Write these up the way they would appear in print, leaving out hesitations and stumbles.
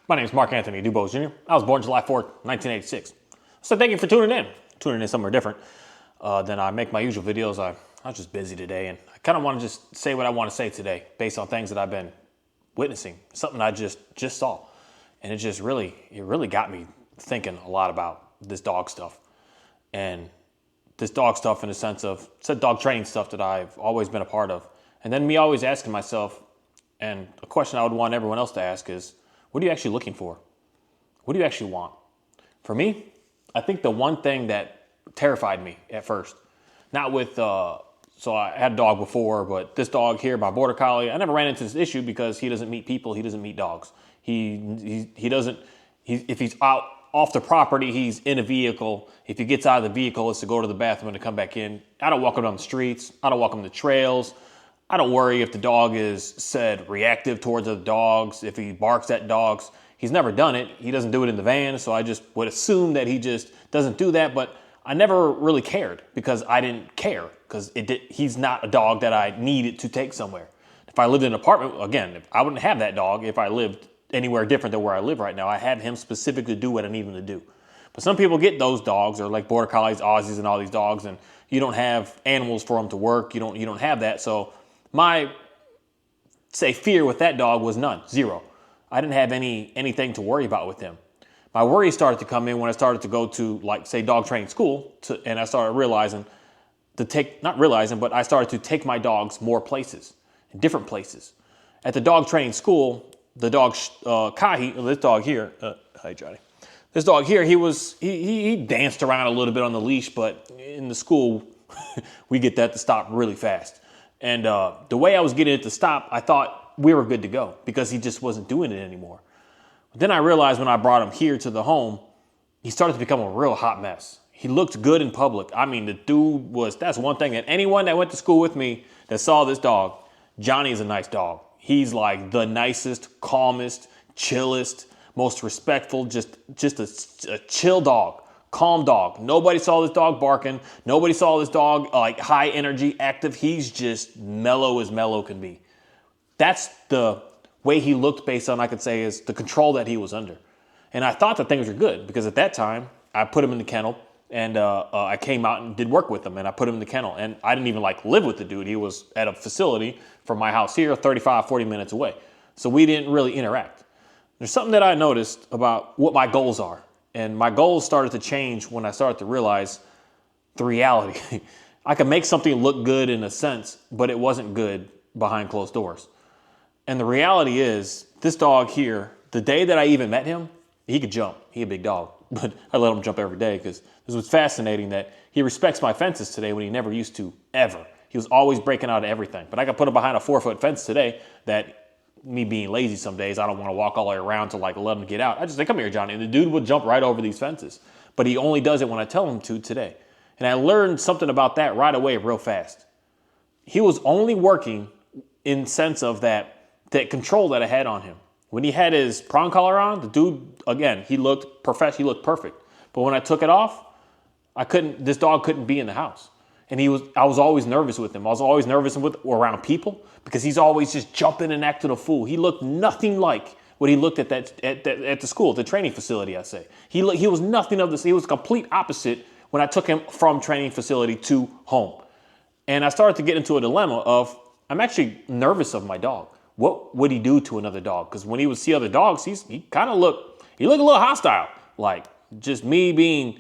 My name is Mark Anthony Dubose Jr. I was born July 4th, 1986. So thank you for tuning in somewhere different than I make my usual videos. I was just busy today, and I kind of want to just say what I want to say today based on things that I've been witnessing, something I just saw. And it really got me thinking a lot about this dog stuff. And this dog stuff in the sense of, said dog training stuff that I've always been a part of. And then me always asking myself, and a question I would want everyone else to ask is, what are you actually looking for? What do you actually want? For me, I think the one thing that terrified me at first, not with, so I had a dog before, but this dog here, my border collie, I never ran into this issue because he doesn't meet people, he doesn't meet dogs. If he's out off the property, he's in a vehicle. If he gets out of the vehicle, it's to go to the bathroom and to come back in. I don't walk him down the streets. I don't walk him the trails. I don't worry if the dog is said reactive towards other dogs, if he barks at dogs. He's never done it. He doesn't do it in the van, so I just would assume that he just doesn't do that. But I never really cared because I didn't care because he's not a dog that I needed to take somewhere. If I lived in an apartment, again, I wouldn't have that dog if I lived anywhere different than where I live right now. I had him specifically do what I need him to do. But some people get those dogs, or like border collies, Aussies, and all these dogs, and you don't have animals for them to work. You don't have that. So my, say, fear with that dog was none, zero. I didn't have anything to worry about with him. My worry started to come in when I started to go to, like, say, dog training school, and I started realizing but I started to take my dogs more places, different places. At the dog training school, the dog Kahi, this dog here, hi Johnny. This dog here, he danced around a little bit on the leash, but in the school, we get that to stop really fast. And the way I was getting it to stop, I thought we were good to go because he just wasn't doing it anymore. But then I realized when I brought him here to the home, he started to become a real hot mess. He looked good in public. I mean, the dude that's one thing that anyone that went to school with me that saw this dog, Johnny is a nice dog. He's like the nicest, calmest, chillest, most respectful, just a chill dog. Calm dog. Nobody saw this dog barking. Nobody saw this dog like high energy, active. He's just mellow as mellow can be. That's the way he looked based on, I could say, is the control that he was under. And I thought that things were good because at that time I put him in the kennel and I came out and did work with him and I put him in the kennel and I didn't even like live with the dude. He was at a facility from my house here, 35, 40 minutes away. So we didn't really interact. There's something that I noticed about what my goals are. And my goals started to change when I started to realize the reality. I could make something look good in a sense, but it wasn't good behind closed doors. And the reality is, this dog here, the day that I even met him, he could jump. He a big dog, but I let him jump every day because this was fascinating that he respects my fences today when he never used to, ever. He was always breaking out of everything. But I could put him behind a 4-foot fence today that, me being lazy some days, I don't want to walk all the way around to like let him get out. I just say, come here, Johnny. And the dude would jump right over these fences. But he only does it when I tell him to today. And I learned something about that right away real fast. He was only working in sense of that control that I had on him. When he had his prong collar on, the dude, again, he looked perfect. But when I took it off, this dog couldn't be in the house. And I was always nervous with him. I was always nervous around people because he's always just jumping and acting a fool. He looked nothing like what he looked at the school, the training facility, I say. He was nothing of this. He was complete opposite when I took him from training facility to home. And I started to get into a dilemma of, I'm actually nervous of my dog. What would he do to another dog? Because when he would see other dogs, he looked a little hostile. Like just me being,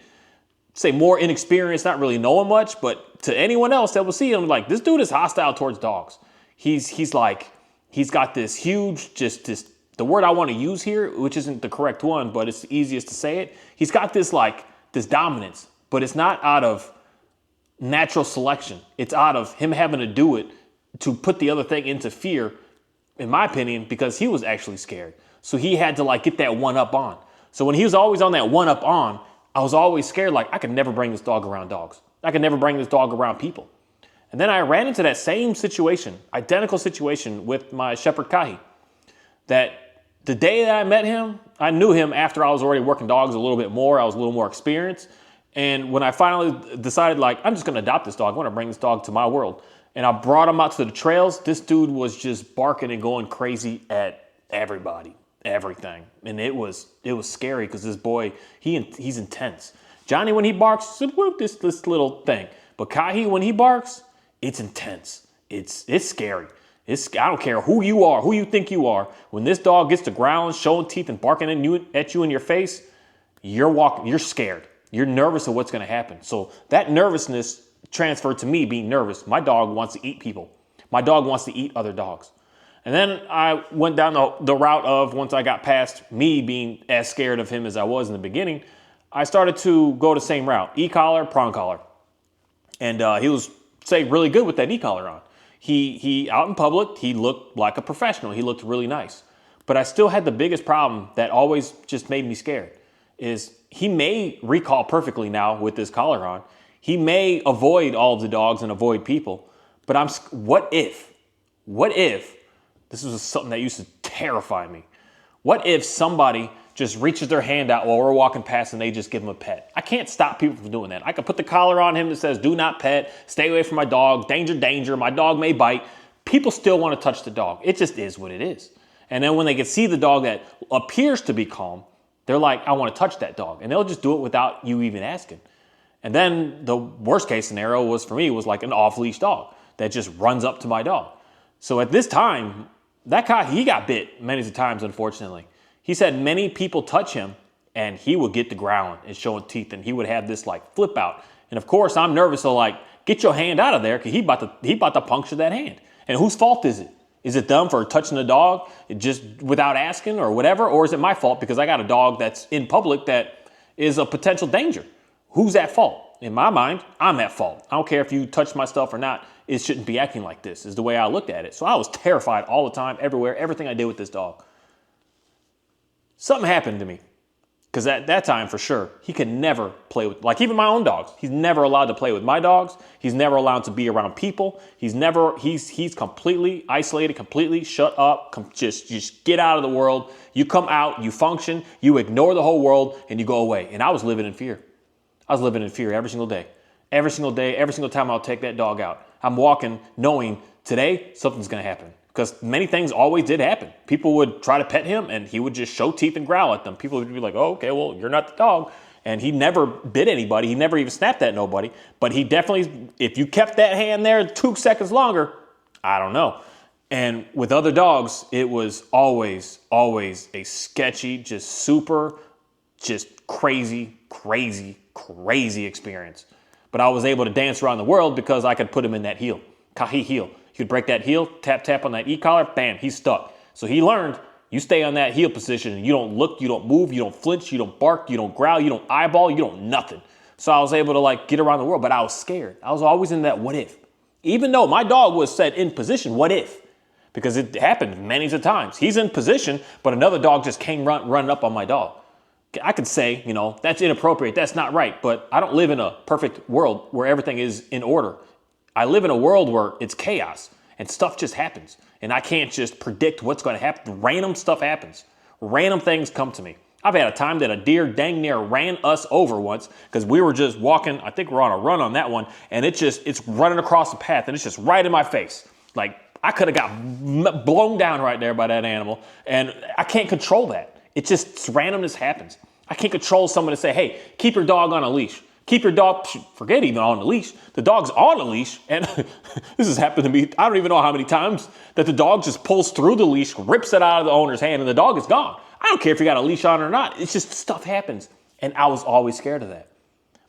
say, more inexperienced, not really knowing much, but to anyone else that will see him, like, this dude is hostile towards dogs. He's got this huge, the word I want to use here, which isn't the correct one, but it's the easiest to say it. He's got this dominance, but it's not out of natural selection. It's out of him having to do it to put the other thing into fear, in my opinion, because he was actually scared. So he had to get that one up on. So when he was always on that one up on, I was always scared, I could never bring this dog around dogs. I could never bring this dog around people. And then I ran into that same situation, identical situation with my Shepherd Kahi. That the day that I met him, I knew him after I was already working dogs a little bit more. I was a little more experienced. And when I finally decided, I'm just going to adopt this dog. I want to bring this dog to my world. And I brought him out to the trails. This dude was just barking and going crazy at everybody. everything. And it was scary because this boy, he's intense. Johnny, when he barks, this little thing. But Kahi, when he barks, it's intense. It's scary. I don't care who you are, who you think you are. When this dog gets to growling, showing teeth, and barking at you in your face, you're scared. You're nervous of what's going to happen. So that nervousness transferred to me being nervous. My dog wants to eat people. My dog wants to eat other dogs. And then I went down the route of, once I got past me being as scared of him as I was in the beginning, I started to go the same route, e-collar, prong collar. And he was, say, really good with that e-collar on. He out in public, he looked like a professional. He looked really nice. But I still had the biggest problem that always just made me scared is he may recall perfectly now with this collar on. He may avoid all of the dogs and avoid people. But what if, this was something that used to terrify me. What if somebody just reaches their hand out while we're walking past and they just give him a pet? I can't stop people from doing that. I could put the collar on him that says, do not pet, stay away from my dog, danger, danger, my dog may bite. People still want to touch the dog. It just is what it is. And then when they can see the dog that appears to be calm, they're like, I want to touch that dog. And they'll just do it without you even asking. And then the worst case scenario was for me was like an off-leash dog that just runs up to my dog. So at this time, that guy, he got bit many times, unfortunately. He said many people touch him and he would get the growling and showing teeth and he would have this like flip out. And of course I'm nervous. So like, get your hand out of there because he about to puncture that hand. And whose fault is it? Is it them for touching the dog just without asking or whatever? Or is it my fault because I got a dog that's in public that is a potential danger? Who's at fault? In my mind, I'm at fault. I don't care if you touch my stuff or not. It shouldn't be acting like this is the way I looked at it. So I was terrified all the time, everywhere, everything I did with this dog. Something happened to me because at that time, for sure, he could never play with, like even my own dogs. He's never allowed to play with my dogs. He's never allowed to be around people. He's completely isolated, completely shut up, just get out of the world. You come out, you function, you ignore the whole world and you go away. And I was living in fear. I was living in fear every single day. Every single day, every single time I'll take that dog out. I'm walking knowing today something's going to happen because many things always did happen. People would try to pet him and he would just show teeth and growl at them. People would be like, oh, okay, well, you're not the dog. And he never bit anybody. He never even snapped at nobody. But he definitely, if you kept that hand there 2 seconds longer, I don't know. And with other dogs, it was always a sketchy, just crazy experience. But I was able to dance around the world because I could put him in that heel, Kahi heel. He could break that heel, tap on that e-collar, bam, he's stuck. So he learned you stay on that heel position and you don't look, you don't move, you don't flinch, you don't bark, you don't growl, you don't eyeball, you don't nothing. So I was able to like get around the world, but I was scared. I was always in that what if. Even though my dog was set in position, what if? Because it happened many times. He's in position, but another dog just came running up on my dog. I could say, that's inappropriate. That's not right. But I don't live in a perfect world where everything is in order. I live in a world where it's chaos and stuff just happens. And I can't just predict what's going to happen. Random stuff happens. Random things come to me. I've had a time that a deer dang near ran us over once because we were just walking. I think we're on a run on that one. And it's running across the path and it's just right in my face. Like I could have got blown down right there by that animal. And I can't control that. It just randomness happens. I can't control someone to say, hey, keep your dog on a leash. Keep your dog, forget even on the leash. The dog's on a leash. And this has happened to me. I don't even know how many times that the dog just pulls through the leash, rips it out of the owner's hand, and the dog is gone. I don't care if you got a leash on or not. It's just stuff happens. And I was always scared of that.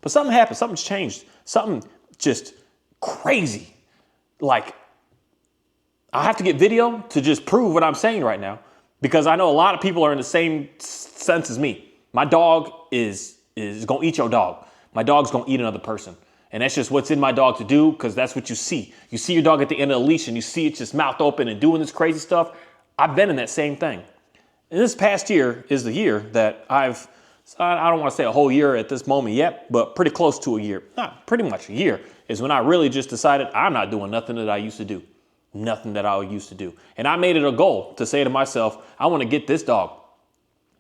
But something happened. Something's changed. Something just crazy. Like, I have to get video to just prove what I'm saying right now. Because I know a lot of people are in the same sense as me. My dog is going to eat your dog. My dog's going to eat another person. And that's just what's in my dog to do because that's what you see. You see your dog at the end of the leash and you see it just mouth open and doing this crazy stuff. I've been in that same thing. And this past year is the year that I don't want to say a whole year at this moment yet, but pretty close to a year. Not pretty much a year is when I really just decided I'm not doing nothing that I used to do. Nothing that I used to do. And I made it a goal to say to myself, I want to get this dog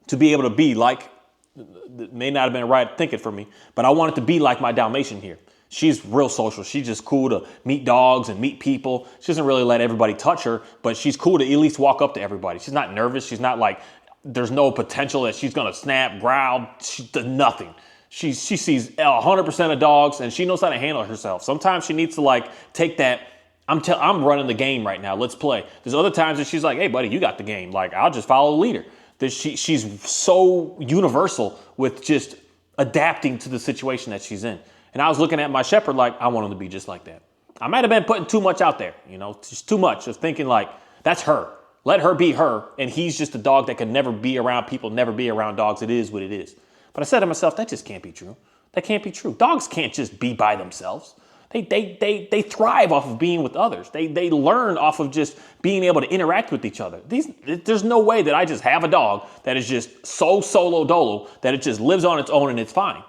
to be able to be like, it may not have been right thinking for me, but I want it to be like my Dalmatian here. She's real social. She's just cool to meet dogs and meet people. She doesn't really let everybody touch her, but she's cool to at least walk up to everybody. She's not nervous. She's not like there's no potential that she's going to snap, growl. She does nothing. She sees 100% of dogs, and she knows how to handle herself. Sometimes she needs to like take that. I'm running the game right now. Let's play. There's other times that she's like, hey, buddy, you got the game. Like, I'll just follow the leader. She's so universal with just adapting to the situation that she's in. And I was looking at my shepherd like, I want him to be just like that. I might have been putting too much out there, just too much of thinking like, that's her. Let her be her. And he's just a dog that can never be around people, never be around dogs. It is what it is. But I said to myself, that just can't be true. That can't be true. Dogs can't just be by themselves. They thrive off of being with others. They learn off of just being able to interact with each other. There's no way that I just have a dog that is just so solo dolo that it just lives on its own and it's fine.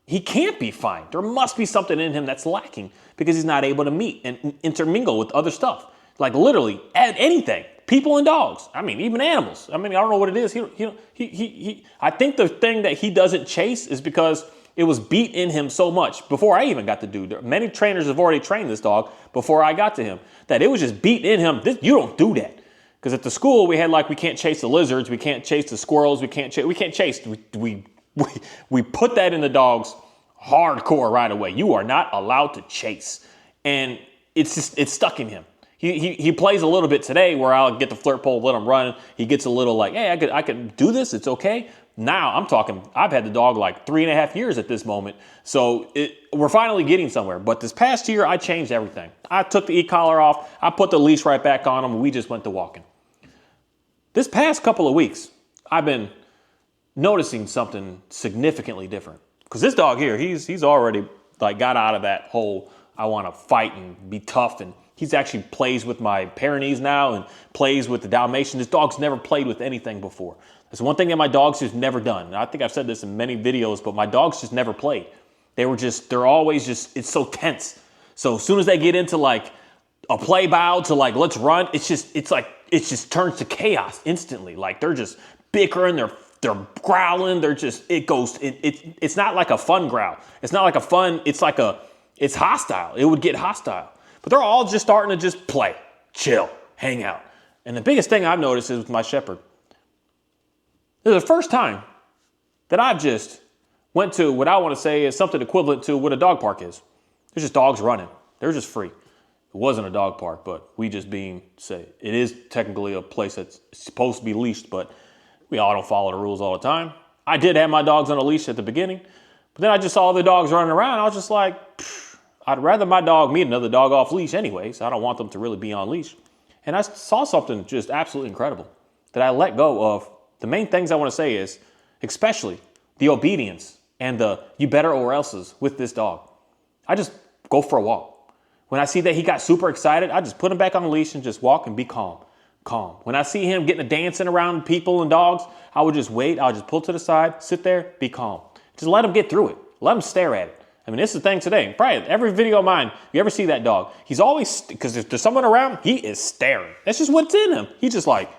He can't be fine. There must be something in him that's lacking because he's not able to meet and intermingle with other stuff. Like literally anything, people and dogs. I mean, even animals. I mean, I don't know what it is. I think the thing that he doesn't chase is because it was beat in him so much before I even got to do. Many trainers have already trained this dog before I got to him, that it was just beat in him. You don't do that. Because at the school we had like, we can't chase the lizards, we can't chase the squirrels, we can't chase. We put that in the dogs hardcore right away. You are not allowed to chase. And it's stuck in him. He plays a little bit today where I'll get the flirt pole, let him run. He gets a little like, hey, I could do this. It's okay. Now I'm talking, I've had the dog like 3.5 years at this moment. So we're finally getting somewhere. But this past year, I changed everything. I took the e-collar off. I put the leash right back on him, and we just went to walking. This past couple of weeks, I've been noticing something significantly different. Because this dog here, he's already like got out of that whole, I want to fight and be tough. And he's actually plays with my Pyrenees now and plays with the Dalmatian. This dog's never played with anything before. That's one thing that my dogs just never done. And I think I've said this in many videos, but my dogs just never played. They're always just, it's so tense. So as soon as they get into like a play bow to like, let's run, it just turns to chaos instantly. Like they're just bickering, they're growling, it's not like a fun growl. It's not like a fun, it's hostile. It would get hostile. But they're all just starting to just play, chill, hang out. And the biggest thing I've noticed is with my shepherd. This is the first time that I've just went to what I want to say is something equivalent to what a dog park is. There's just dogs running. They're just free. It wasn't a dog park, but we just it is technically a place that's supposed to be leashed, but we all don't follow the rules all the time. I did have my dogs on a leash at the beginning, but then I just saw the dogs running around. I was just like, I'd rather my dog meet another dog off leash anyway, so I don't want them to really be on leash. And I saw something just absolutely incredible that I let go of. The main things I want to say is, especially the obedience and the you better or else's with this dog. I just go for a walk. When I see that he got super excited, I just put him back on the leash and just walk and be calm. When I see him getting to dancing around people and dogs, I would just wait. I would just pull to the side, sit there, be calm. Just let him get through it. Let him stare at it. I mean, this is the thing today. Probably every video of mine, you ever see that dog, he's always, because if there's someone around, he is staring. That's just what's in him. He's just like,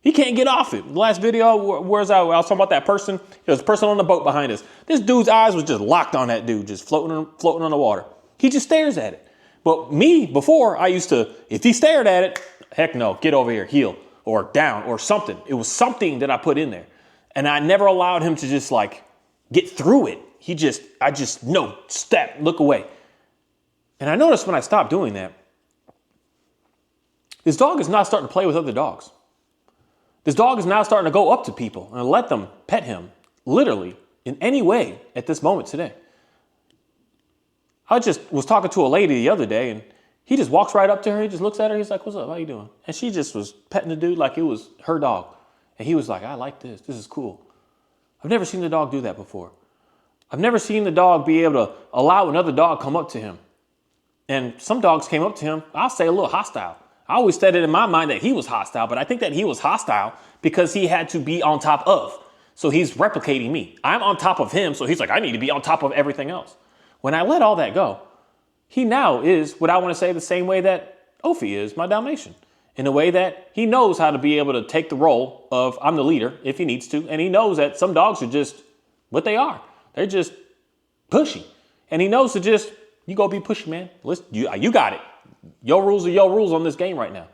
he can't get off it. The last video, I was talking about that person. There was a person on the boat behind us. This dude's eyes was just locked on that dude, just floating on the water. He just stares at it. But me, before, I used to, if he stared at it, heck no, get over here, heel, or down, or something. It was something that I put in there. And I never allowed him to just like get through it. No, step, look away. And I noticed when I stopped doing that, this dog is not starting to play with other dogs. This dog is now starting to go up to people and let them pet him, literally, in any way at this moment today. I just was talking to a lady the other day, and he just walks right up to her. He just looks at her. He's like, what's up? How you doing? And she just was petting the dude like it was her dog. And he was like, I like this. This is cool. I've never seen the dog do that before. I've never seen the dog be able to allow another dog come up to him. And some dogs came up to him, I'll say a little hostile. I always said it in my mind that he was hostile, but I think that he was hostile because he had to be on top of. So he's replicating me. I'm on top of him, so he's like, I need to be on top of everything else. When I let all that go, he now is what I want to say the same way that Ophi is, my Dalmatian. In a way that he knows how to be able to take the role of I'm the leader if he needs to. And he knows that some dogs are just what they are. They're just pushy. And he knows to just, you go be pushy, man. Listen, you got it. Your rules are your rules on this game right now.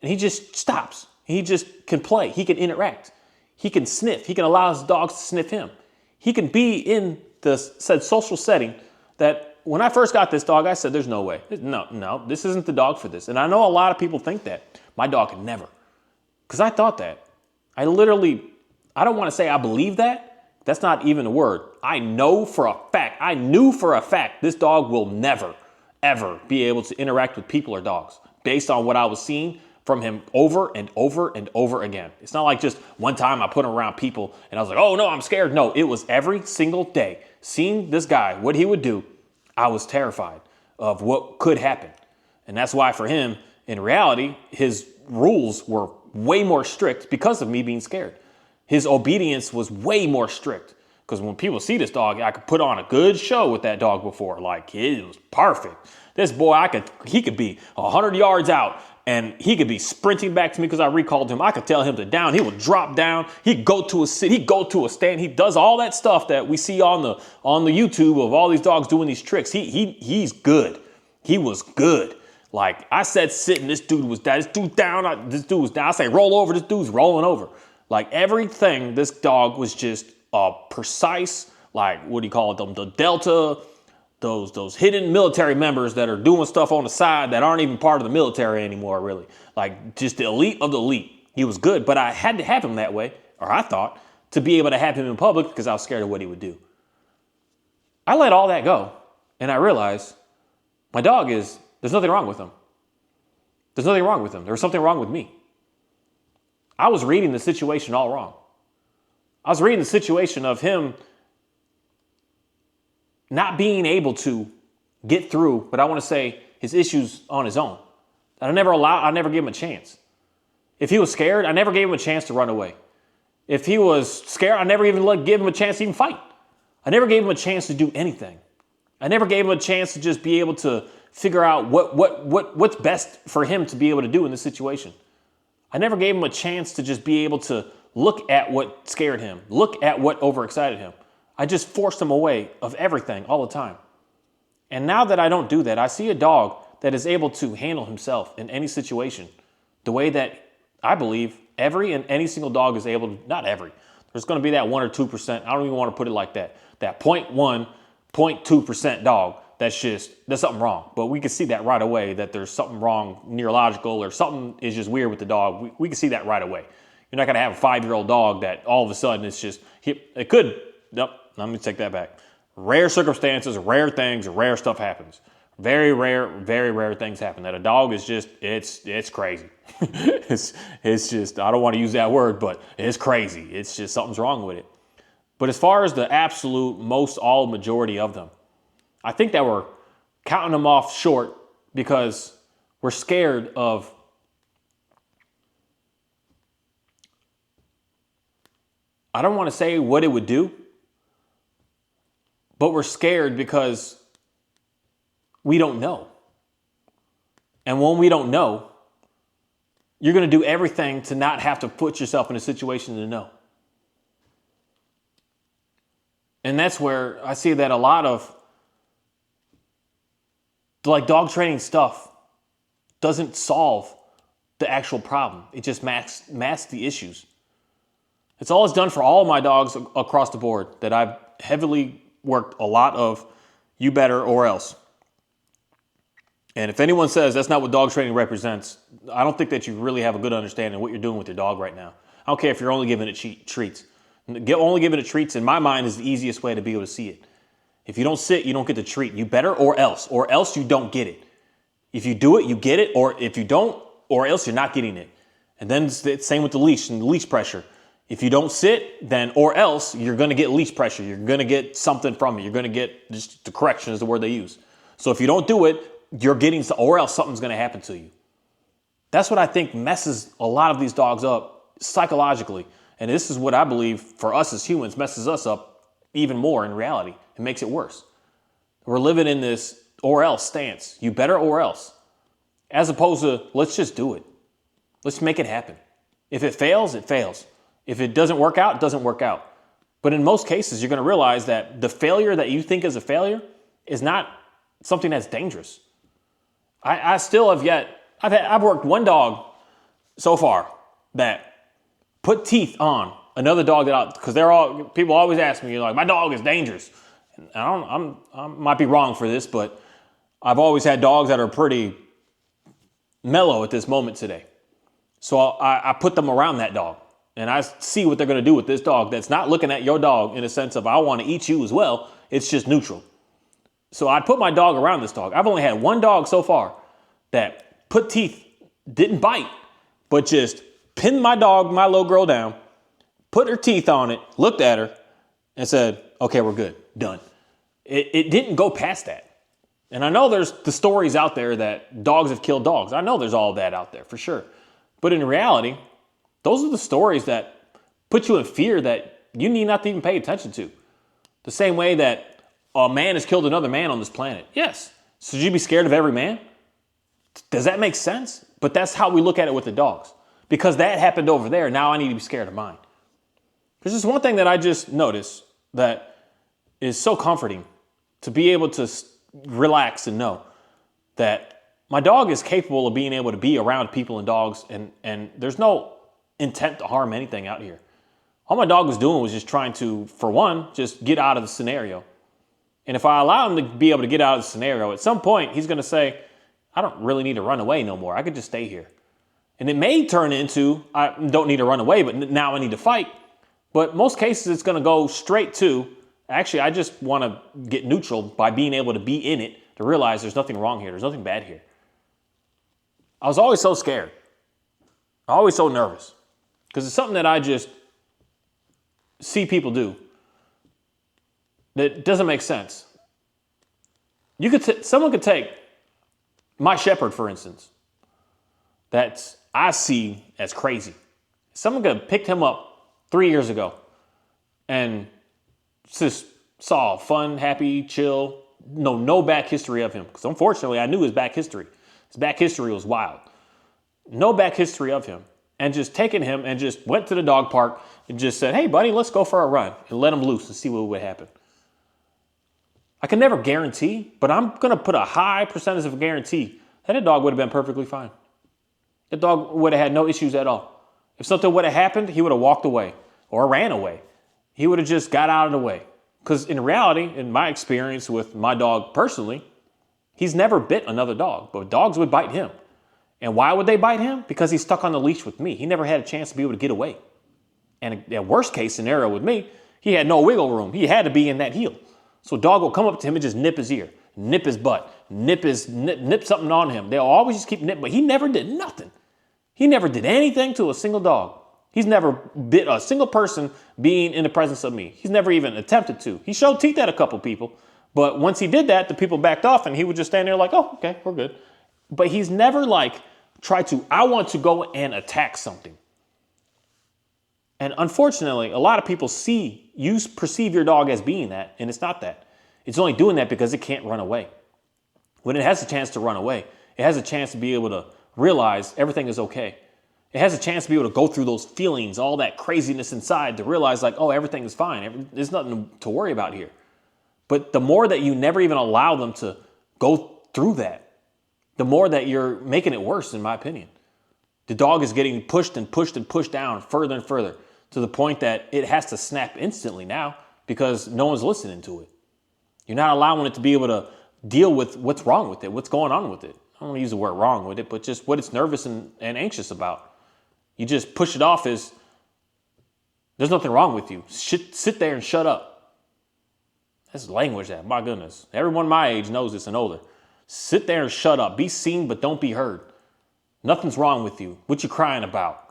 And he just stops. He just can play. He can interact. He can sniff. He can allow his dogs to sniff him. He can be in the said social setting that when I first got this dog, I said, there's no way. No, this isn't the dog for this. And I know a lot of people think that. My dog could never. Because I thought that. I don't want to say I believe that. That's not even a word. I knew for a fact this dog will never, ever be able to interact with people or dogs based on what I was seeing from him over and over and over again. It's not like just one time I put him around people and I was like, oh no, I'm scared. No, it was every single day. Seeing this guy, what he would do, I was terrified of what could happen. And that's why for him, in reality, his rules were way more strict because of me being scared. His obedience was way more strict because when people see this dog, I could put on a good show with that dog before. Like, it was perfect. This boy, he could be 100 yards out and he could be sprinting back to me because I recalled him. I could tell him to down. He would drop down. He'd go to a sit. He'd go to a stand. He does all that stuff that we see on the YouTube of all these dogs doing these tricks. He's good. He was good. Like I said, sitting, this dude was down. This dude down. This dude was down. I say roll over. This dude's rolling over. Like everything, this dog was just precise. Like what do you call them? The Delta. Those hidden military members that are doing stuff on the side that aren't even part of the military anymore, really. Like just the elite of the elite. He was good, but I had to have him that way, or I thought, to be able to have him in public because I was scared of what he would do. I let all that go, and I realized my dog there's nothing wrong with him. There's nothing wrong with him. There was something wrong with me. I was reading the situation all wrong. I was reading the situation of him not being able to get through, but I want to say his issues on his own. I never gave him a chance. If he was scared, I never gave him a chance to run away. If he was scared, I never even give him a chance to even fight. I never gave him a chance to do anything. I never gave him a chance to just be able to figure out what's best for him to be able to do in this situation. I never gave him a chance to just be able to look at what scared him, look at what overexcited him. I just forced him away of everything all the time. And now that I don't do that, I see a dog that is able to handle himself in any situation the way that I believe every and any single dog is able to, not every. There's going to be that 1 or 2%. I don't even want to put it like that. That 0.1, 0.2% dog, that's something wrong. But we can see that right away that there's something wrong, neurological, or something is just weird with the dog. We can see that right away. You're not going to have a 5-year-old dog that all of a sudden it's just, it could, nope. Let me take that back. Rare circumstances, rare things, rare stuff happens. Very rare things happen. That a dog is just, it's crazy. it's just, I don't want to use that word, but it's crazy. It's just something's wrong with it. But as far as the absolute majority of them, I think that we're counting them off short because we're scared of I don't want to say what it would do, but we're scared because we don't know. And when we don't know, you're going to do everything to not have to put yourself in a situation to know. And that's where I see that a lot of like dog training stuff doesn't solve the actual problem. It just masks the issues. It's all it's done for all of my dogs across the board that I've heavily worked a lot of you better or else. And if anyone says that's not what dog training represents, I don't think that you really have a good understanding of what you're doing with your dog right now. I don't care if you're only giving it treats. Only giving it treats, in my mind, is the easiest way to be able to see it. If you don't sit, you don't get the treat. You better or else you don't get it. If you do it, you get it, or if you don't, or else you're not getting it. And then it's the same with the leash and the leash pressure. If you don't sit, then or else you're going to get leash pressure. You're going to get something from it. You're going to get, just the correction is the word they use. So if you don't do it, you're getting, or else something's going to happen to you. That's what I think messes a lot of these dogs up psychologically. And this is what I believe for us as humans messes us up even more in reality. It makes it worse. We're living in this or else stance. You better or else. As opposed to let's just do it. Let's make it happen. If it fails, it fails. If it doesn't work out, it doesn't work out. But in most cases, you're going to realize that the failure that you think is a failure is not something that's dangerous. I still have yet, I've worked one dog so far that put teeth on Another dog because people always ask me, like, my dog is dangerous. And I might be wrong for this, but I've always had dogs that are pretty mellow at this moment today. So I put them around that dog and I see what they're going to do with this dog that's not looking at your dog in a sense of I want to eat you as well. It's just neutral. So I put my dog around this dog. I've only had one dog so far that put teeth, didn't bite, but just pinned my little girl down, put her teeth on it, looked at her and said, okay, we're good, done. It didn't go past that. And I know there's the stories out there that dogs have killed dogs. I know there's all that out there for sure. But in reality, those are the stories that put you in fear that you need not to even pay attention to. The same way that a man has killed another man on this planet. Yes. So should you be scared of every man? Does that make sense? But that's how we look at it with the dogs. Because that happened over there, now I need to be scared of mine. There's just one thing that I just noticed that is so comforting, to be able to relax and know that my dog is capable of being able to be around people and dogs, and there's no intent to harm anything out here. All my dog was doing was just trying to, for one, just get out of the scenario. And if I allow him to be able to get out of the scenario, at some point he's going to say, I don't really need to run away no more. I could just stay here. And it may turn into, I don't need to run away, but now I need to fight. But most cases it's going to go straight to, actually, I just want to get neutral by being able to be in it, to realize there's nothing wrong here. There's nothing bad here. I was always so scared. Always so nervous. Because it's something that I just see people do that doesn't make sense. Someone could take my shepherd, for instance, that I see as crazy. Someone could have picked him up 3 years ago and just saw fun, happy, chill, no back history of him. Because unfortunately, I knew his back history. His back history was wild. No back history of him. And just taking him and just went to the dog park and just said, hey, buddy, let's go for a run, and let him loose and see what would happen. I can never guarantee, but I'm going to put a high percentage of a guarantee that a dog would have been perfectly fine. The dog would have had no issues at all. If something would have happened, he would have walked away or ran away. He would have just got out of the way. Because in reality, in my experience with my dog personally, he's never bit another dog, but dogs would bite him. And why would they bite him? Because he's stuck on the leash with me. He never had a chance to be able to get away. And a worst case scenario with me, he had no wiggle room. He had to be in that heel. So a dog will come up to him and just nip his ear, nip his butt, nip something on him. They'll always just keep nipping, but he never did nothing. He never did anything to a single dog. He's never bit a single person being in the presence of me. He's never even attempted to. He showed teeth at a couple people, but once he did that, the people backed off and he would just stand there like, oh, okay, we're good. But he's never like tried to, I want to go and attack something. And unfortunately, a lot of people perceive your dog as being that, and it's not that. It's only doing that because it can't run away. When it has a chance to run away, it has a chance to be able to realize everything is okay. It has a chance to be able to go through those feelings, all that craziness inside, to realize like, oh, everything is fine. There's nothing to worry about here. But the more that you never even allow them to go through that, the more that you're making it worse, in my opinion. The dog is getting pushed and pushed and pushed down further and further, to the point that it has to snap instantly now because no one's listening to it. You're not allowing it to be able to deal with what's wrong with it, what's going on with it. I don't want to use the word wrong with it, but just what it's nervous and anxious about. You just push it off as there's nothing wrong with you. Sit there and shut up. That's language that, my goodness. Everyone my age knows this and older. Sit there and shut up. Be seen, but don't be heard. Nothing's wrong with you. What you crying about?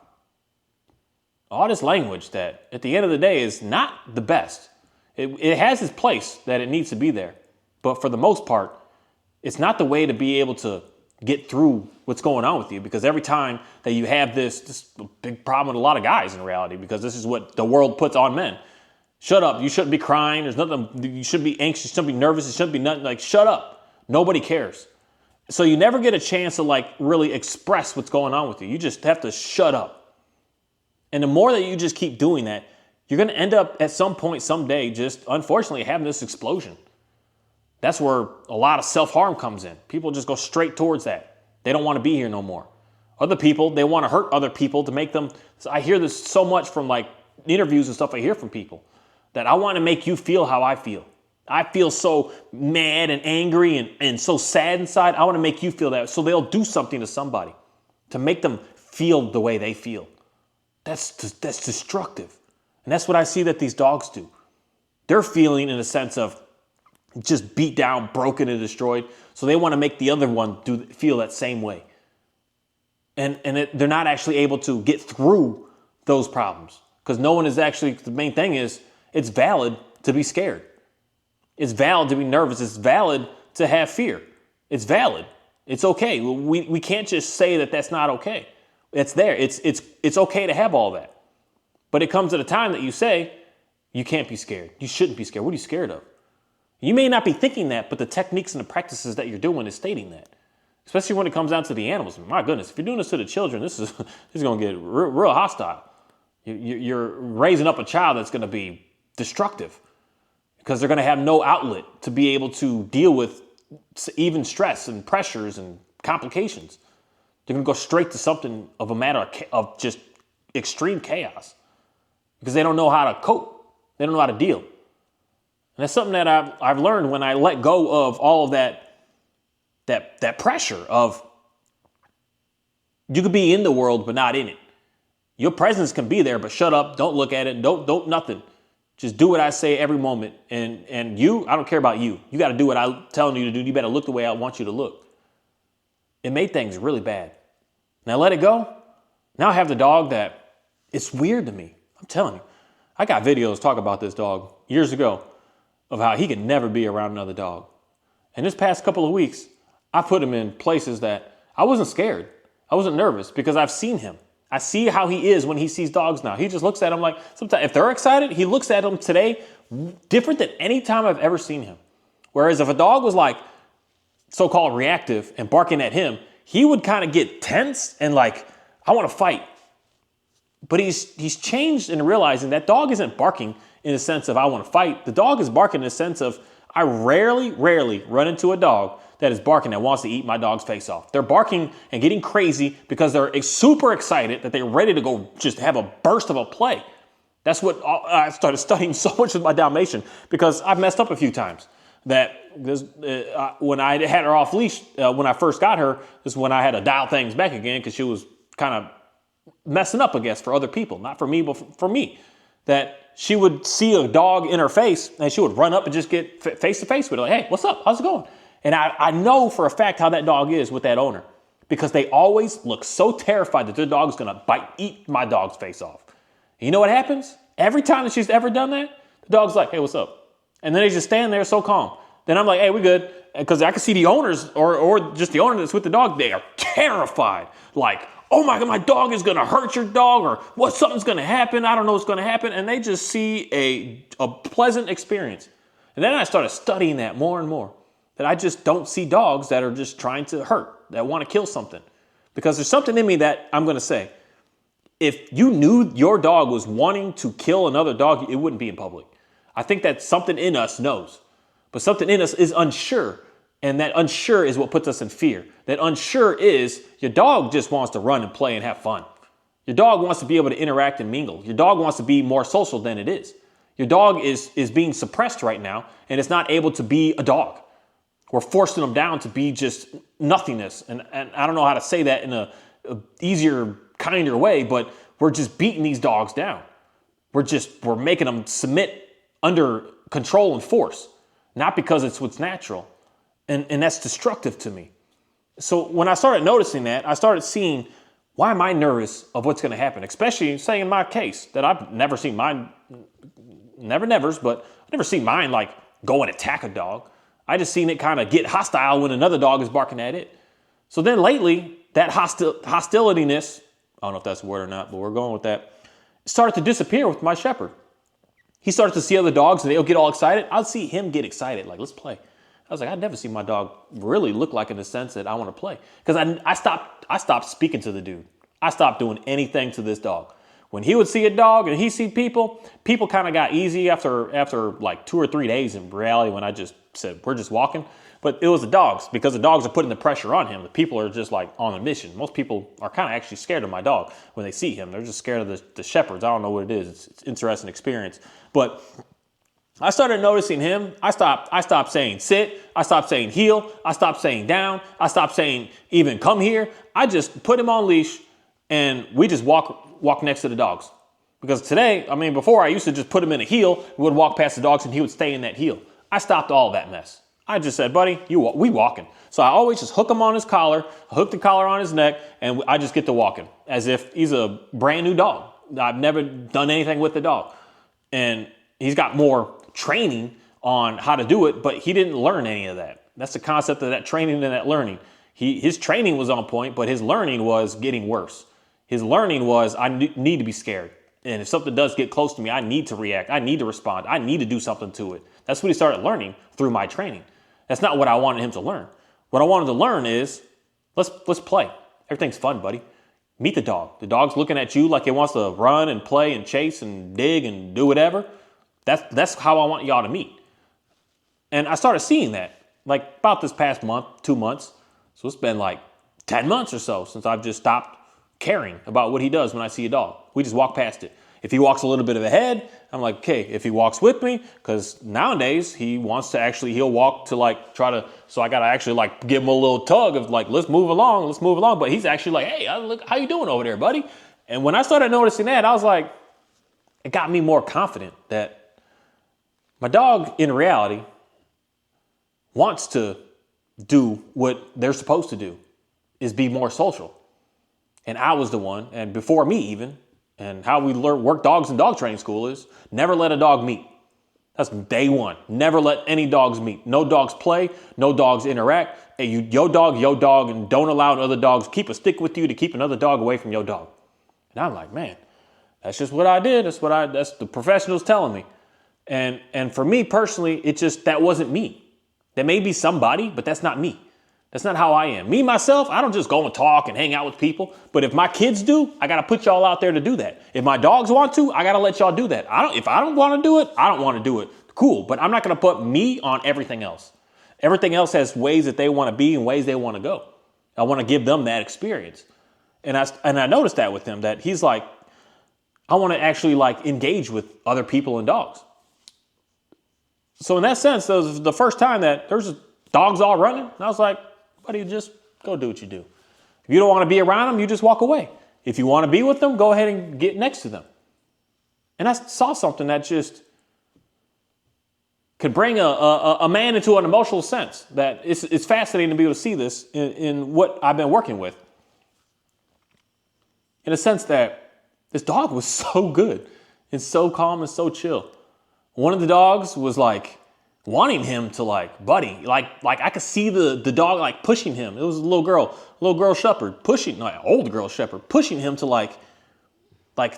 All this language that at the end of the day is not the best. It has its place that it needs to be there. But for the most part, it's not the way to be able to get through what's going on with you, because every time that you have this big problem with a lot of guys in reality, because this is what the world puts on men. Shut up. You shouldn't be crying. There's nothing. You shouldn't be anxious. You shouldn't be nervous. It shouldn't be nothing. Like, shut up. Nobody cares. So you never get a chance to like really express what's going on with you. You just have to shut up. And the more that you just keep doing that, you're going to end up at some point, someday, just unfortunately having this explosion. That's where a lot of self-harm comes in. People just go straight towards that. They don't want to be here no more. Other people, they want to hurt other people to make them. So I hear this so much from like interviews and stuff I hear from people, that I want to make you feel how I feel. I feel so mad and angry and so sad inside. I want to make you feel that. So they'll do something to somebody to make them feel the way they feel. That's destructive. And that's what I see that these dogs do. They're feeling in a sense of just beat down, broken, and destroyed. So they want to make the other one feel that same way. And they're not actually able to get through those problems because no one is actually, the main thing is it's valid to be scared. It's valid to be nervous. It's valid to have fear. It's valid. It's okay. We can't just say that that's not okay. It's there. It's okay to have all that. But it comes at a time that you say, you can't be scared. You shouldn't be scared. What are you scared of? You may not be thinking that, but the techniques and the practices that you're doing is stating that. Especially when it comes down to the animals. My goodness, if you're doing this to the children, this is going to get real hostile. You're raising up a child that's going to be destructive because they're going to have no outlet to be able to deal with even stress and pressures and complications. They're going to go straight to something of a matter of just extreme chaos because they don't know how to cope. They don't know how to deal. And that's something that I've learned when I let go of all of that pressure of you could be in the world but not in it. Your presence can be there, but shut up, don't look at it, don't nothing. Just do what I say every moment. And you, I don't care about you. You got to do what I'm telling you to do. You better look the way I want you to look. It made things really bad. And I let it go. Now I have the dog that it's weird to me. I'm telling you. I got videos talk about this dog years ago of how he could never be around another dog. And this past couple of weeks, I put him in places that I wasn't scared. I wasn't nervous because I've seen him. I see how he is when he sees dogs now. He just looks at them like, sometimes if they're excited, he looks at them today different than any time I've ever seen him. Whereas if a dog was like so-called reactive and barking at him, he would kind of get tense and like, I want to fight. But he's changed in realizing that dog isn't barking in the sense of I want to fight. The dog is barking in the sense of I rarely run into a dog that is barking that wants to eat my dog's face off. They're barking and getting crazy because they're super excited that they're ready to go just have a burst of a play. That's what I started studying so much with my Dalmatian because I've messed up a few times. That when I had her off leash, when I first got her, is when I had to dial things back again because she was kind of messing up, I guess, for other people, not for me, but for me. That she would see a dog in her face and she would run up and just get face to face with it. Like, hey, what's up? How's it going? And I know for a fact how that dog is with that owner because they always look so terrified that their dog is going to eat my dog's face off. And you know what happens? Every time that she's ever done that, the dog's like, hey, what's up? And then they just stand there so calm. Then I'm like, hey, we good. Because I can see the owners or just the owner that's with the dog, they are terrified. Like, oh my God, my dog is going to hurt your dog or something's going to happen. I don't know what's going to happen. And they just see a pleasant experience. And then I started studying that more and more. That I just don't see dogs that are just trying to hurt, that want to kill something. Because there's something in me that I'm going to say, if you knew your dog was wanting to kill another dog, it wouldn't be in public. I think that something in us knows, but something in us is unsure. And that unsure is what puts us in fear. That unsure is your dog just wants to run and play and have fun. Your dog wants to be able to interact and mingle. Your dog wants to be more social than it is. Your dog is being suppressed right now and it's not able to be a dog. We're forcing them down to be just nothingness. And I don't know how to say that in a easier, kinder way, but we're just beating these dogs down. We're making them submit under control and force, not because it's what's natural. And that's destructive to me. So when I started noticing that, I started seeing, why am I nervous of what's going to happen? Especially, say, in my case, that I've never seen mine, but I've never seen mine like go and attack a dog. I just seen it kind of get hostile when another dog is barking at it. So then lately, that hostilityness, I don't know if that's a word or not, but we're going with that, started to disappear with my shepherd. He started to see other dogs and they'll get all excited. I'll see him get excited, like, let's play. I was like, I'd never seen my dog really look like in the sense that I want to play. Because I stopped speaking to the dude. I stopped doing anything to this dog. When he would see a dog and he see people kind of got easy after like 2 or 3 days in reality when I just said, we're just walking. But it was the dogs, because the dogs are putting the pressure on him. The people are just like on a mission. Most people are kind of actually scared of my dog when they see him. They're just scared of the shepherds. I don't know what it is. It's an interesting experience. But I started noticing him. I stopped saying sit. I stopped saying heel. I stopped saying down. I stopped saying even come here. I just put him on leash and we just walk next to the dogs. Because today, before I used to just put him in a heel, we would walk past the dogs and he would stay in that heel. I stopped all that mess. I just said, buddy, we walking. So I always just hook him on his collar, hook the collar on his neck, and I just get to walking as if he's a brand new dog. I've never done anything with the dog. And he's got more training on how to do it, but he didn't learn any of that. That's the concept of that training and that learning. His training was on point, but his learning was getting worse. His learning was, I need to be scared. And if something does get close to me, I need to react. I need to respond. I need to do something to it. That's what he started learning through my training. That's not what I wanted him to learn. What I wanted to learn is, let's play. Everything's fun, buddy. Meet the dog. The dog's looking at you like it wants to run and play and chase and dig and do whatever. That's how I want y'all to meet. And I started seeing that like about this past month, 2 months. So it's been like 10 months or so since I've just stopped caring about what he does when I see a dog. We just walk past it. If he walks a little bit of ahead, I'm like, okay, if he walks with me, because nowadays he wants to he'll walk to so I got to actually give him a little tug of let's move along. But he's actually like, hey, look, how you doing over there, buddy? And when I started noticing that, I was like, it got me more confident that my dog in reality wants to do what they're supposed to do, is be more social. And I was the one, and before me even, and how we work dogs in dog training school is never let a dog meet. That's day one. Never let any dogs meet. No dogs play. No dogs interact. Hey, your dog, and don't allow other dogs keep a stick with you to keep another dog away from your dog. And I'm like, man, that's just what I did. That's the professionals telling me. And for me personally, that wasn't me. That may be somebody, but that's not me. That's not how I am. Me, myself, I don't just go and talk and hang out with people. But if my kids do, I got to put y'all out there to do that. If my dogs want to, I got to let y'all do that. If I don't want to do it, I don't want to do it. Cool. But I'm not going to put me on everything else. Everything else has ways that they want to be and ways they want to go. I want to give them that experience. And I noticed that with him, that he's like, I want to actually engage with other people and dogs. So in that sense, that was the first time that there's dogs all running. And I was like, buddy, just go do what you do. If you don't want to be around them, you just walk away. If you want to be with them, go ahead and get next to them. And I saw something that just could bring a man into an emotional sense. That it's fascinating to be able to see this in what I've been working with. In a sense that this dog was so good and so calm and so chill. One of the dogs was wanting him to buddy, I could see the dog pushing him. It was a little girl shepherd pushing, old girl shepherd pushing him to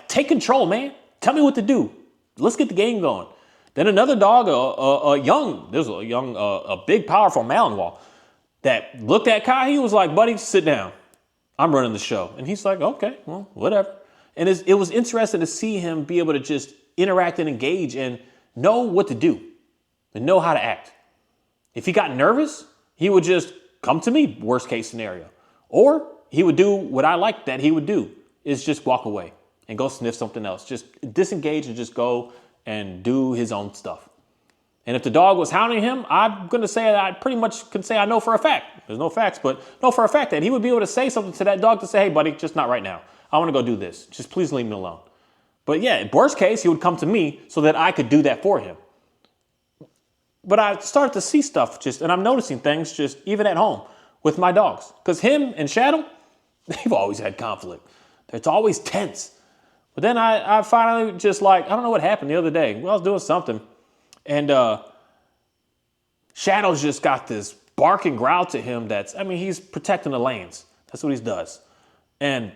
take control, man. Tell me what to do. Let's get the game going. Then another dog, a big, powerful Malinois that looked at Kai. He was like, buddy, sit down. I'm running the show. And he's like, okay, well, whatever. And it was interesting to see him be able to just interact and engage and know what to do and know how to act. If he got nervous, he would just come to me, worst case scenario. Or he would do what I like that he would do, is just walk away and go sniff something else. Just disengage and just go and do his own stuff. And if the dog was hounding him, I'm going to say that I pretty much can say I know for a fact. There's no facts, but know for a fact that he would be able to say something to that dog to say, hey, buddy, just not right now. I want to go do this. Just please leave me alone. But yeah, worst case, he would come to me so that I could do that for him. But I started to see stuff and I'm noticing things just even at home with my dogs. Because him and Shadow, they've always had conflict. It's always tense. But then I finally just I don't know what happened the other day. Well, I was doing something. And Shadow's just got this bark and growl to him he's protecting the lanes. That's what he does. And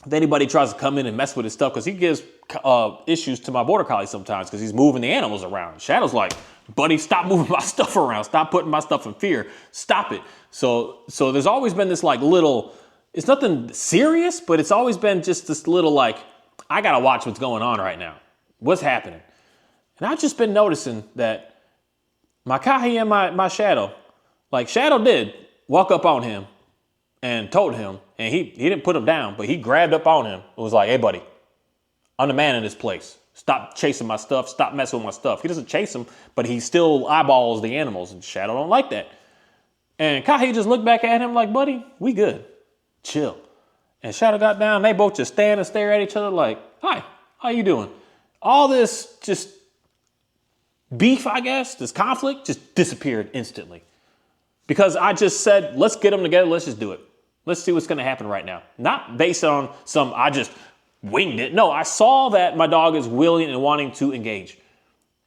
if anybody tries to come in and mess with his stuff, because he gives issues to my border collie sometimes because he's moving the animals around. Shadow's like, buddy, stop moving my stuff around. Stop putting my stuff in fear. Stop it. So there's always been this little, it's nothing serious, but it's always been just this little I got to watch what's going on right now. What's happening? And I've just been noticing that my Kahi and my Shadow, Like Shadow did walk up on him and told him, and he didn't put him down, but he grabbed up on him and was like, hey, buddy, I'm the man in this place. Stop chasing my stuff. Stop messing with my stuff. He doesn't chase him, but he still eyeballs the animals, and Shadow don't like that. And Kahi just looked back at him like, buddy, we good. Chill. And Shadow got down. They both just stand and stare at each other like, hi, how you doing? All this just beef, I guess, this conflict just disappeared instantly. Because I just said, let's get them together. Let's just do it. Let's see what's going to happen right now. Not based on I just winged it. No, I saw that my dog is willing and wanting to engage.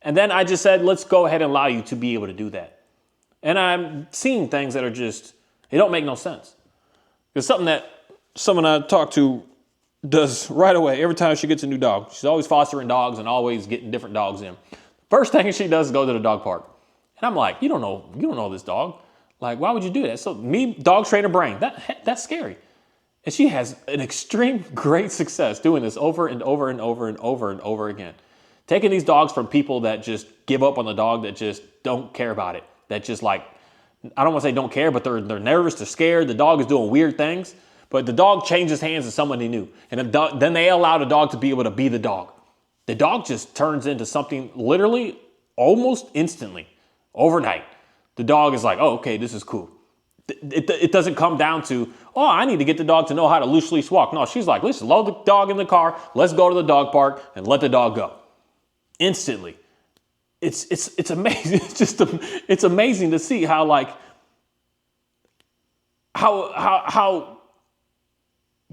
And then I just said, let's go ahead and allow you to be able to do that. And I'm seeing things that are just, they don't make no sense. It's something that someone I talk to does right away. Every time she gets a new dog, she's always fostering dogs and always getting different dogs in. First thing she does is go to the dog park. And I'm like, you don't know this dog. Like, why would you do that? So me, dog trainer brain, that's scary. And she has an extreme great success doing this over and over and over and over and over again. Taking these dogs from people that just give up on the dog, that just don't care about it. That just like, I don't want to say don't care, but they're nervous, they're scared. The dog is doing weird things, but the dog changes hands to someone they knew. And then they allow the dog to be able to be the dog. The dog just turns into something literally almost instantly, overnight. The dog is like, oh, okay, this is cool. It doesn't come down to, oh, I need to get the dog to know how to loose leash walk. No, she's like, let's load the dog in the car. Let's go to the dog park and let the dog go. Instantly. It's amazing. It's amazing to see how how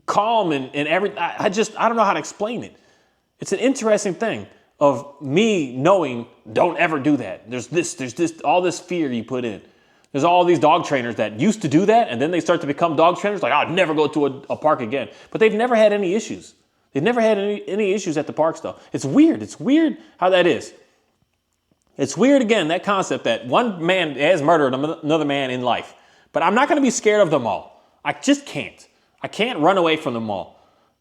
calm and everything. I don't know how to explain it. It's an interesting thing of me knowing don't ever do that. There's all this fear you put in. There's all these dog trainers that used to do that, and then they start to become dog trainers. Like, I'll never go to a park again. But they've never had any issues. They've never had any issues at the parks, though. It's weird. It's weird how that is. It's weird, again, that concept that one man has murdered another man in life. But I'm not going to be scared of them all. I just can't. I can't run away from them all.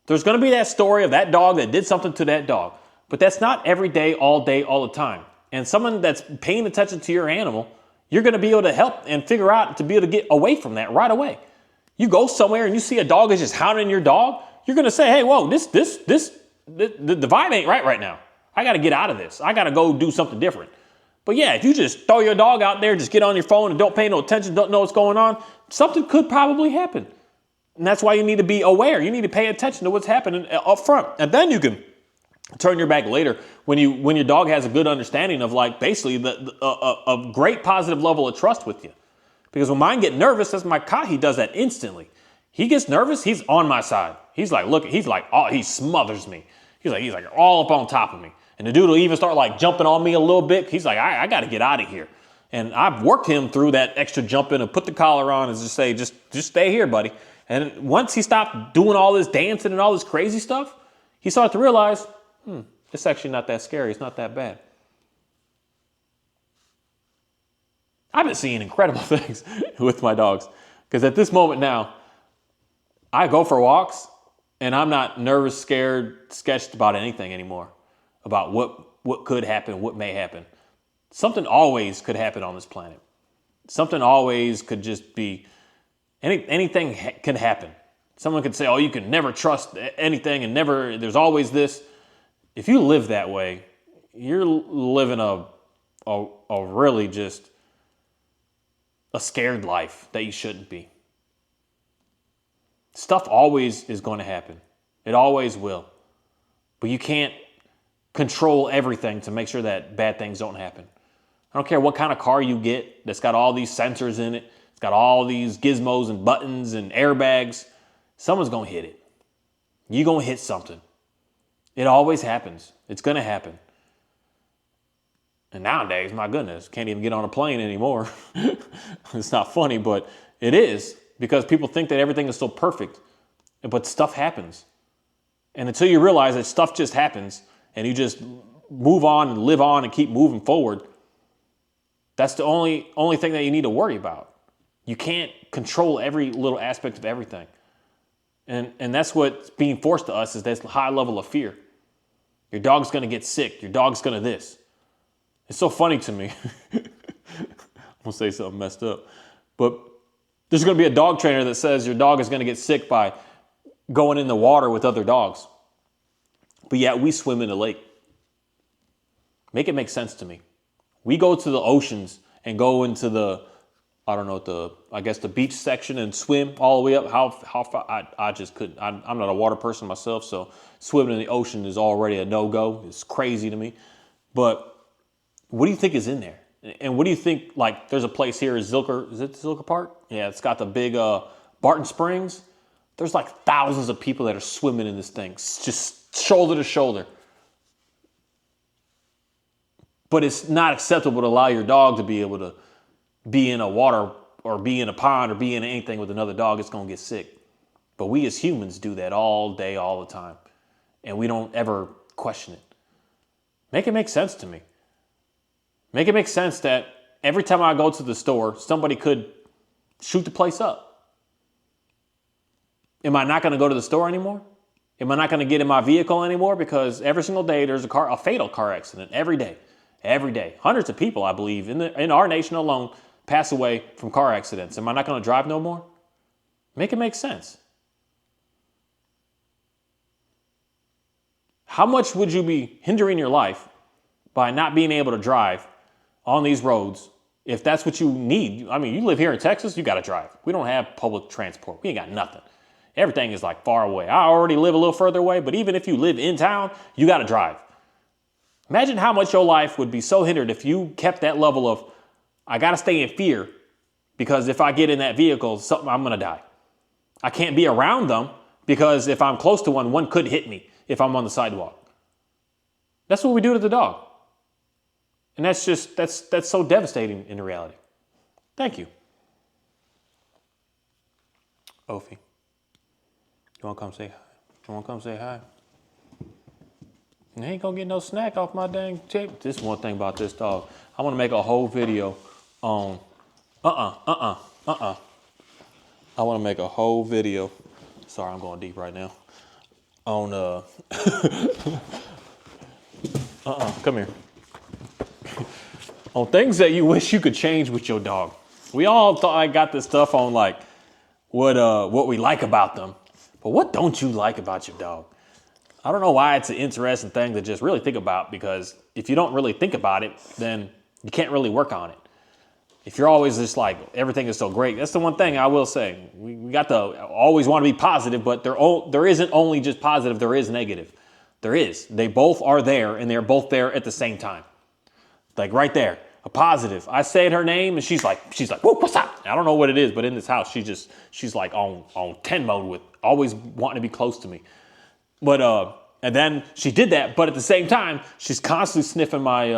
There's going to be that story of that dog that did something to that dog. But that's not every day, all the time. And someone that's paying attention to your animal, you're going to be able to help and figure out to be able to get away from that right away. You go somewhere and you see a dog is just hounding your dog, you're going to say, hey, whoa, the vibe ain't right now. I got to get out of this. I got to go do something different. But yeah, if you just throw your dog out there, just get on your phone and don't pay no attention, don't know what's going on, something could probably happen. And that's why you need to be aware. You need to pay attention to what's happening up front. And then you can turn your back later when your dog has a good understanding of like basically a great positive level of trust with you. Because when mine get nervous, that's my cat, he does that instantly. He gets nervous, he's on my side. He's like, look, oh, he smothers me. He's like all up on top of me. And the dude will even start like jumping on me a little bit. He's like, I got to get out of here. And I've worked him through that extra jumping and put the collar on and just say, just stay here, buddy. And once he stopped doing all this dancing and all this crazy stuff, he started to realize, it's actually not that scary. It's not that bad. I've been seeing incredible things with my dogs. Because at this moment now, I go for walks and I'm not nervous, scared, sketched about anything anymore. About what could happen, what may happen. Something always could happen on this planet. Something always could just be, anything can happen. Someone could say, oh, you can never trust anything and there's always this. If you live that way, you're living a really just a scared life that you shouldn't be. Stuff always is going to happen. It always will. But you can't control everything to make sure that bad things don't happen. I don't care what kind of car you get that's got all these sensors in it. It's got all these gizmos and buttons and airbags. Someone's going to hit it. You're going to hit something. It always happens. It's going to happen. And nowadays, my goodness, can't even get on a plane anymore. It's not funny, but it is because people think that everything is so perfect. But stuff happens. And until you realize that stuff just happens and you just move on and live on and keep moving forward, that's the only thing that you need to worry about. You can't control every little aspect of everything. And that's what's being forced to us is this high level of fear. Your dog's going to get sick. Your dog's going to this. It's so funny to me. I'm going to say something messed up. But there's going to be a dog trainer that says your dog is going to get sick by going in the water with other dogs. But yet we swim in the lake. Make it make sense to me. We go to the oceans and go into the, I don't know, I guess the beach section and swim all the way up. How far? I just couldn't. I'm not a water person myself, so swimming in the ocean is already a no-go. It's crazy to me. But what do you think is in there? And what do you think, like, there's a place here, is it Zilker Park? Yeah, it's got the big Barton Springs. There's like thousands of people that are swimming in this thing, just shoulder to shoulder. But it's not acceptable to allow your dog to be able to be in a water or be in a pond or be in anything with another dog. It's going to get sick. But we as humans do that all day, all the time. And we don't ever question it. Make it make sense to me. Make it make sense that every time I go to the store, somebody could shoot the place up. Am I not going to go to the store anymore? Am I not going to get in my vehicle anymore? Because every single day there's a fatal car accident every day. Every day. Hundreds of people, I believe, in our nation alone pass away from car accidents. Am I not going to drive no more? Make it make sense. How much would you be hindering your life by not being able to drive on these roads if that's what you need? I mean, you live here in Texas, you got to drive. We don't have public transport. We ain't got nothing. Everything is like far away. I already live a little further away, but even if you live in town, you got to drive. Imagine how much your life would be so hindered if you kept that level of, I got to stay in fear because if I get in that vehicle, I'm going to die. I can't be around them because if I'm close to one could hit me if I'm on the sidewalk. That's what we do to the dog. And that's so devastating in reality. Thank you. Ophi, you want to come say hi? You want to come say hi? You ain't gonna get no snack off my dang tape. This is one thing about this dog. I want to make a whole video on, I want to make a whole video. Sorry, I'm going deep right now. On, come here. On things that you wish you could change with your dog. We all thought I got this stuff on like what we like about them. But what don't you like about your dog? I don't know why it's an interesting thing to just really think about, because if you don't really think about it, then you can't really work on it. If you're always just like, everything is so great, that's the one thing I will say. We got to always want to be positive, but there isn't only just positive, there is negative. There is. They both are there, and they're both there at the same time. Like right there, a positive. I said her name, and she's like, whoa, what's up? I don't know what it is, but in this house, she's like on 10 mode with always wanting to be close to me. But, and then she did that, but at the same time, she's constantly sniffing my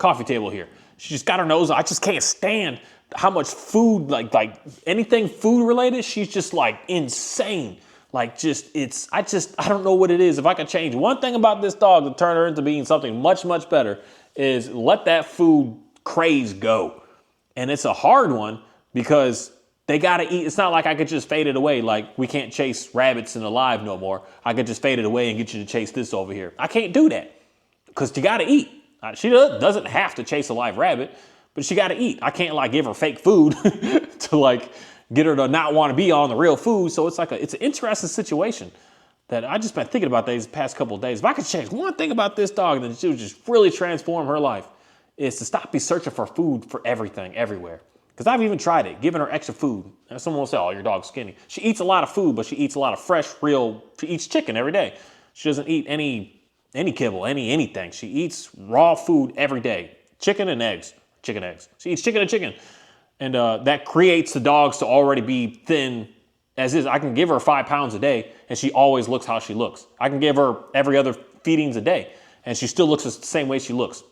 coffee table here. She just got her nose. I just can't stand how much food, like anything food related, she's just like insane. Like I don't know what it is. If I could change one thing about this dog to turn her into being something much, much better, is let that food craze go. And it's a hard one because they got to eat. It's not like I could just fade it away. Like we can't chase rabbits in the live no more. I could just fade it away and get you to chase this over here. I can't do that because you got to eat. She doesn't have to chase a live rabbit, but she got to eat. I can't like give her fake food to like get her to not want to be on the real food. So it's it's an interesting situation that I just been thinking about these past couple of days. If I could change one thing about this dog, then she would just really transform her life, is to stop be searching for food for everything, everywhere. Because I've even tried it, giving her extra food. And someone will say, oh, your dog's skinny. She eats a lot of food, but she eats a lot of fresh, she eats chicken every day. She doesn't eat any kibble, anything. She eats raw food every day. Chicken and eggs. Chicken, eggs. She eats chicken and chicken. And that creates the dogs to already be thin as is. I can give her 5 pounds a day, and she always looks how she looks. I can give her every other feedings a day, and she still looks the same way she looks.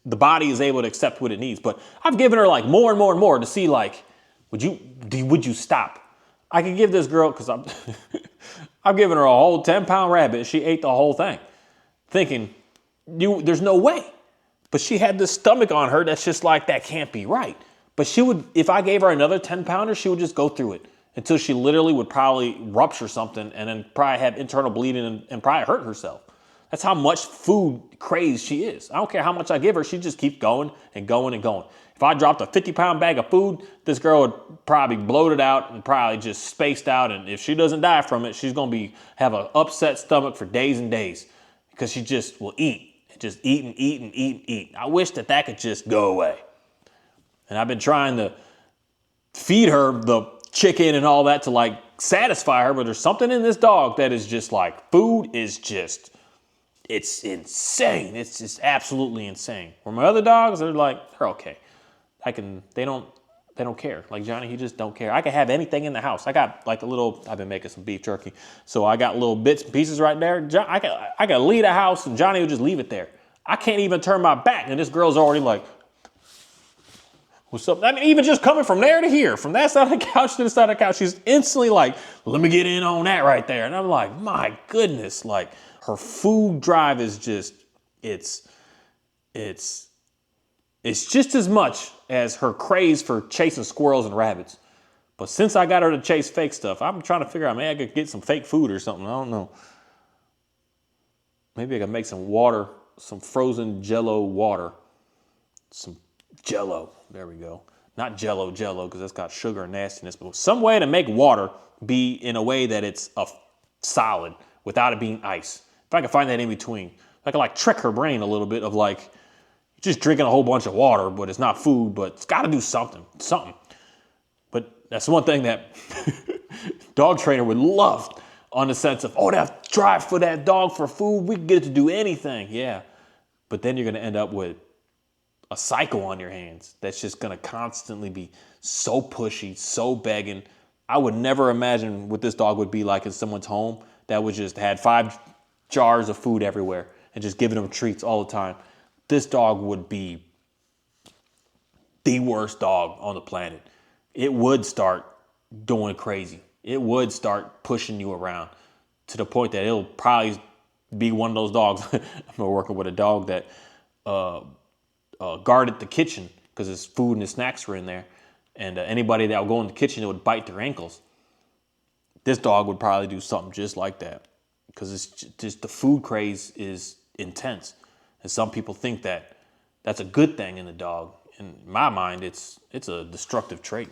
The body is able to accept what it needs. But I've given her like more and more and more to see like, would you stop? I could give this girl, because I've given her a whole 10-pound rabbit, and she ate the whole thing, thinking, there's no way. But she had this stomach on her that's just like, that can't be right. But she would, if I gave her another 10-pounder, she would just go through it until she literally would probably rupture something and then probably have internal bleeding and probably hurt herself. That's how much food crazed she is. I don't care how much I give her. She just keeps going and going and going. If I dropped a 50-pound bag of food, this girl would probably bloat it out and probably just spaced out. And if she doesn't die from it, she's going to have an upset stomach for days and days because she just will eat. Just eat and eat and eat and eat. I wish that could just go away. And I've been trying to feed her the chicken and all that to like satisfy her, but there's something in this dog that is just like, food is just, it's insane. It's just absolutely insane. Where my other dogs are like, they're okay. They don't care. Like Johnny, he just don't care. I can have anything in the house. I got like I've been making some beef jerky. So I got little bits and pieces right there. I can leave the house and Johnny will just leave it there. I can't even turn my back. And this girl's already like, what's up? I mean, even just coming from there to here, from that side of the couch to the side of the couch, she's instantly like, let me get in on that right there. And I'm like, my goodness, like her food drive is just, it's just as much as her craze for chasing squirrels and rabbits. But since I got her to chase fake stuff, I'm trying to figure out, maybe I could get some fake food or something. I don't know. Maybe I could make some water, some frozen Jell-O water. Some Jell-O. There we go. Not Jell-O, because that's got sugar and nastiness. But some way to make water be in a way that it's a solid without it being ice. If I can find that in between. If I can like trick her brain a little bit of like, just drinking a whole bunch of water, but it's not food, but it's got to do something. But that's one thing that dog trainer would love, on the sense of, oh, that drive for that dog for food, we get it to do anything. Yeah. But then you're going to end up with a cycle on your hands that's just going to constantly be so pushy, so begging. I would never imagine what this dog would be like in someone's home that would just had 5 jars of food everywhere and just giving them treats all the time. This dog would be the worst dog on the planet. It would start going crazy. It would start pushing you around to the point that it'll probably be one of those dogs. I'm working with a dog that guarded the kitchen because his food and his snacks were in there. And anybody that would go in the kitchen, it would bite their ankles. This dog would probably do something just like that because it's just the food craze is intense. And some people think that that's a good thing in a dog. In my mind, it's a destructive trait.